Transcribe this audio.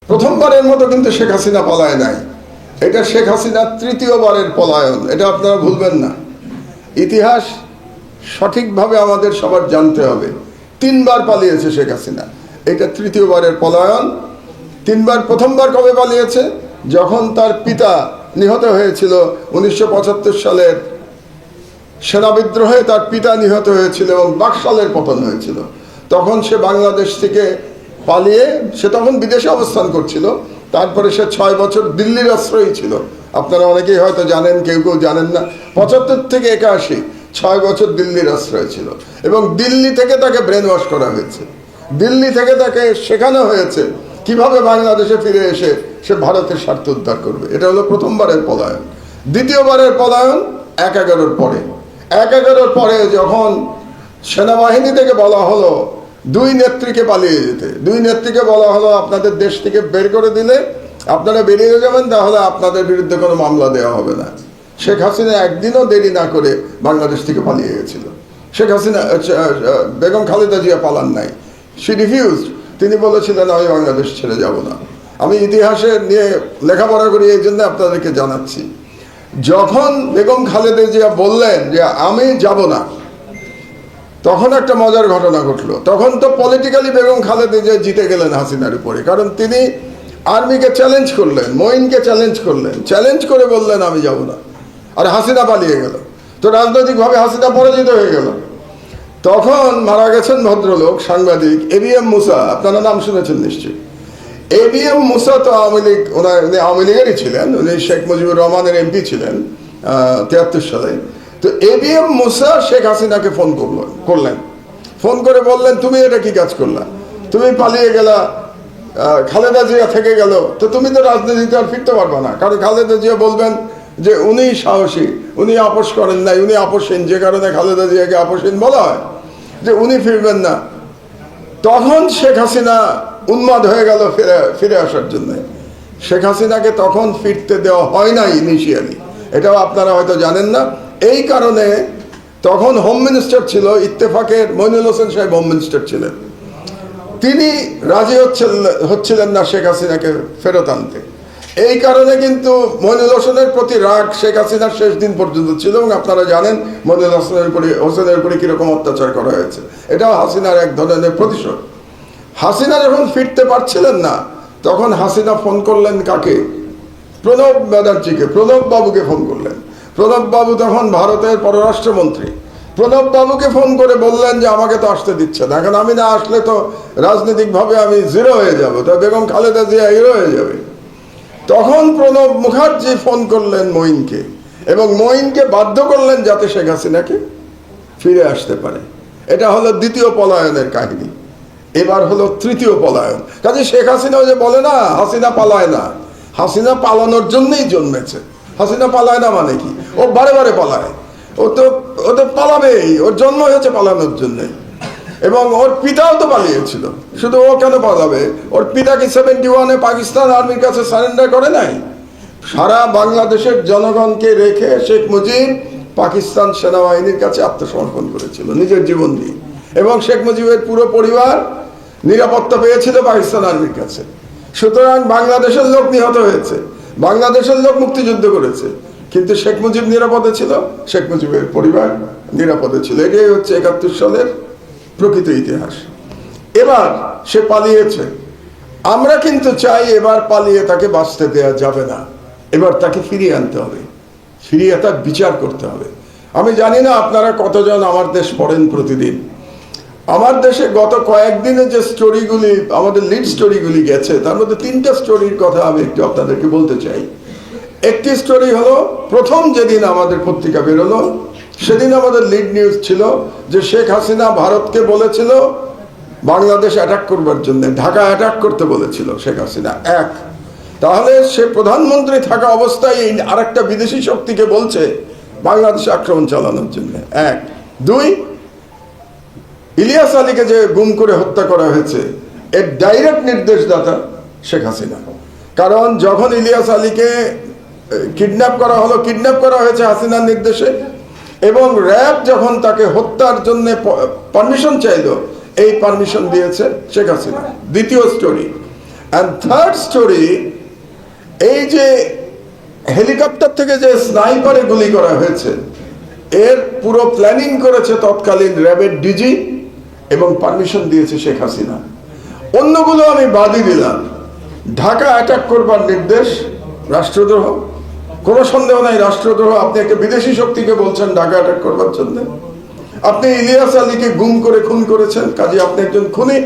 প্রথমবারের মতো কিন্তু শেখ হাসিনা পলায় নাই, এটা শেখ হাসিনার তৃতীয়বারের পলায়ন, এটা আপনারা ভুলবেন না। ইতিহাস সঠিকভাবে আমাদের সবার জানতে হবে। 3 বার পালিয়েছে শেখ হাসিনা, এটা তৃতীয়বারের পলায়ন। 3 বার, প্রথমবার কবে পালিয়েছে? যখন তার পিতা নিহত হয়েছিল 1975 সালের সেনা বিদ্রোহে, তার পিতা নিহত হয়েছিল এবং বাকশালের পতন হয়েছিল। তখন সে বাংলাদেশ থেকে পালিয়ে, সে তখন বিদেশে অবস্থান করছিল। তারপরে সে 6 বছর দিল্লির আশ্রয়ী ছিল। আপনারা অনেকেই হয়তো জানেন, কেউ কেউ জানেন না। 75 থেকে 81 6 বছর দিল্লির আশ্রয় ছিল এবং দিল্লি থেকে তাকে ব্রেন ওয়াশ করা হয়েছে। দিল্লি থেকে তাকে শেখানো হয়েছে কিভাবে বাংলাদেশে ফিরে এসে সে ভারতের স্বার্থ উদ্ধার করবে। এটা হলো প্রথমবারের পলায়ন। দ্বিতীয়বারের পলায়ন 1/11-র পরে। 1/11-র পরে যখন সেনাবাহিনী থেকে বলা হলো 2 নেত্রীকে পালিয়ে যেতে, 2 নেত্রীকে বলা হলো আপনাদের দেশ থেকে বের করে দিলে আপনারা বেরিয়ে যাবেন, তাহলে আপনাদের বিরুদ্ধে কোনো মামলা দেওয়া হবে না। শেখ হাসিনা একদিনও দেরি না করে বাংলাদেশ থেকে পালিয়ে গেছিল। শেখ হাসিনা, বেগম খালেদা জিয়া পালান নাই, শি রিফিউজড। তিনি বলেছিলেন আমি বাংলাদেশ ছেড়ে যাব না। আমি ইতিহাসে নিয়ে লেখাপড়া করি, এই জন্য আপনাদেরকে জানাচ্ছি। যখন বেগম খালেদা জিয়া বললেন যে আমি যাব না, তখন একটা মজার ঘটনা ঘটলো। তখন তো পলিটিক্যালি বেগম খালেদা জিয়া জিতে গেলেন হাসিনার উপরে, কারণ তিনি আর্মিকে চ্যালেঞ্জ করলেন, মঈনকে চ্যালেঞ্জ করলেন, চ্যালেঞ্জ করে বললেন আমি যাব না, আর হাসিনা পালিয়ে গেল। তো রাজনৈতিকভাবে হাসিনা পরাজিত হয়ে গেল। তখন মারা গেছেন ভদ্রলোক, সাংবাদিক ABM মুসা, আপনারা নাম শুনেছেন নিশ্চয়ই। ABM মুসা তো আওয়ামী লীগ, উনি আওয়ামী লীগেরই ছিলেন, উনি শেখ মুজিবুর রহমানের MP ছিলেন 73 সালে। তো ABM মুসা শেখ হাসিনাকে ফোন করলেন, ফোন করে বললেন তুমি এটা কি কাজ করলা, তুমি পালিয়ে গেলা, খালেদা জিয়া থেকে গেল, তো তুমি তো রাজনীতিতে আর ফিরতে পারবে না। কারণ খালেদা জিয়া বলবেন যে উনি সাহসী, উনি আপোষ করেন নাই, উনি আপোষহীন, যে কারণে খালেদা জিয়াকে আপোষহীন বলা হয়, যে উনি ফিরবেন না। তখন শেখ হাসিনা উন্মাদ হয়ে গেল ফিরে আসার জন্য। শেখ হাসিনাকে তখন ফিরতে দেওয়া হয় নাই ইনিশিয়ালি, এটাও আপনারা হয়তো জানেন না। এই কারণে তখন হোম মিনিস্টার ছিল ইত্তেফাকের মইনুল হোসেন সাহেব, হোম মিনিস্টার ছিলেন। তিনি রাজি হচ্ছিলেন না শেখ হাসিনাকে ফেরত আনতে। এই কারণে কিন্তু মইনুল হোসেনের প্রতি রাগ শেখ হাসিনার শেষ দিন পর্যন্ত ছিল, এবং আপনারা জানেন মইনুল হোসেনের উপরে কিরকম অত্যাচার করা হয়েছে। এটাও হাসিনার এক ধরনের প্রতিশোধ। হাসিনা যখন ফিরতে পারছিলেন না, তখন হাসিনা ফোন করলেন কাকে? প্রণব ব্যানার্জিকে, প্রণব বাবুকে ফোন করলেন। প্রণব বাবু তখন ভারতের পররাষ্ট্রমন্ত্রী। প্রণব বাবুকে ফোন করে বললেন যে আমাকে তো আসতে দিচ্ছে না, এখন আমি না আসলে তো রাজনৈতিকভাবে আমি জিরো হয়ে যাব, তো বেগম খালেদা জিয়া হিরো হয়ে যাবে। তখন প্রণব মুখার্জি ফোন করলেন মঈনকে, এবং মঈনকে বাধ্য করলেন যাতে শেখ হাসিনাকে ফিরে আসতে পারে। এটা হলো দ্বিতীয় পলায়নের কাহিনী। এবার হলো তৃতীয় পলায়ন। কাজে শেখ হাসিনাও যে বলে না হাসিনা পালায় না, হাসিনা পালানোর জন্যই জন্মেছে। হাসিনা পালায় না মানে কি? ও বারে বারে পালায়, ও তো পালাবেই, ওর জন্ম হয়েছে পালানোর জন্যে। এবং ওর পিতাও তো পালিয়েছিল, শুধু ও কেন পালাবে? ওর পিতা কি 71-এ পাকিস্তান আর্মির কাছে সারেন্ডার করে নাই? সারা বাংলাদেশের জনগণকে রেখে শেখ মুজিব পাকিস্তান সেনাবাহিনীর কাছে আত্মসমর্পণ করেছিল নিজের জীবন দিয়ে, এবং শেখ মুজিবের পুরো পরিবার নিরাপত্তা পেয়েছিল পাকিস্তান আর্মির কাছে। সুতরাং বাংলাদেশের লোক নিহত হয়েছে, বাংলাদেশের লোক মুক্তিযুদ্ধ করেছে, কিন্তু শেখ মুজিব নিরাপদে ছিল, শেখ মুজিবের পরিবার নিরাপদে ছিল। এটাই হচ্ছে 71 সালের প্রকৃত ইতিহাস। এবার সে পালিয়েছে। আমরা কিন্তু চাই এবার পালিয়ে তাকে বাঁচতে দেওয়া যাবে না, এবার তাকে ফিরিয়ে আনতে হবে, ফিরিয়ে তার বিচার করতে হবে। আমি জানি না আপনারা কতজন আমার দেশ পড়েন প্রতিদিন। আমার দেশে গত কয়েকদিনে যে স্টোরিগুলি, আমাদের লিড স্টোরিগুলি গেছে, তার মধ্যে 3টা স্টোরির কথা আমি একটু আপনাদেরকে বলতে চাই। একটি স্টোরি হলো, প্রথম যেদিন আমাদের পত্রিকা বেরোলো সেদিন আমাদের লিড নিউজ ছিল যে শেখ হাসিনা ভারতকে বলেছিল বাংলাদেশ অ্যাটাক করবার জন্য, ঢাকা অ্যাটাক করতে বলেছিল শেখ হাসিনা। এক, তাহলে সে প্রধানমন্ত্রী থাকা অবস্থায় আরেকটা বিদেশি শক্তিকে বলছে বাংলাদেশে আক্রমণ চালানোর জন্য। এক। দুই, ইলিয়াস আলীকে যে গুম করে হত্যা করা হয়েছে এর ডাইরেক্ট নির্দেশদাতা শেখ হাসিনা। কারণ যখন ইলিয়াস আলীকে কিডন্যাপ করা হলো, কিডন্যাপ করা হয়েছে হাসিনার নির্দেশে, এবং র্যাব যখন তাকে হত্যার জন্য পারমিশন চাইল, এই পারমিশন দিয়েছে শেখ হাসিনা। দ্বিতীয় স্টোরি। অ্যান্ড থার্ড স্টোরি, এই যে হেলিকপ্টার থেকে যে স্নাইপারে গুলি করা হয়েছে, এর পুরো প্ল্যানিং করেছে তৎকালীন র্যাবের ডিজি এবং পারমিশন দিয়েছে শেখ হাসিনা। অন্যগুলো আমি বাদই দিলাম। ঢাকা অ্যাটাক করবার নির্দেশ রাষ্ট্রদ্রোহ, কোনো সন্দেহ নাই রাষ্ট্রদ্রোহ। আপনি একটা বিদেশি শক্তিকে বলছেন ঢাকা অ্যাটাক করবার জন্য। আপনি ইলিয়াস আলীকে গুম করে খুন করেছেন, কাজে আপনি একজন খুনি।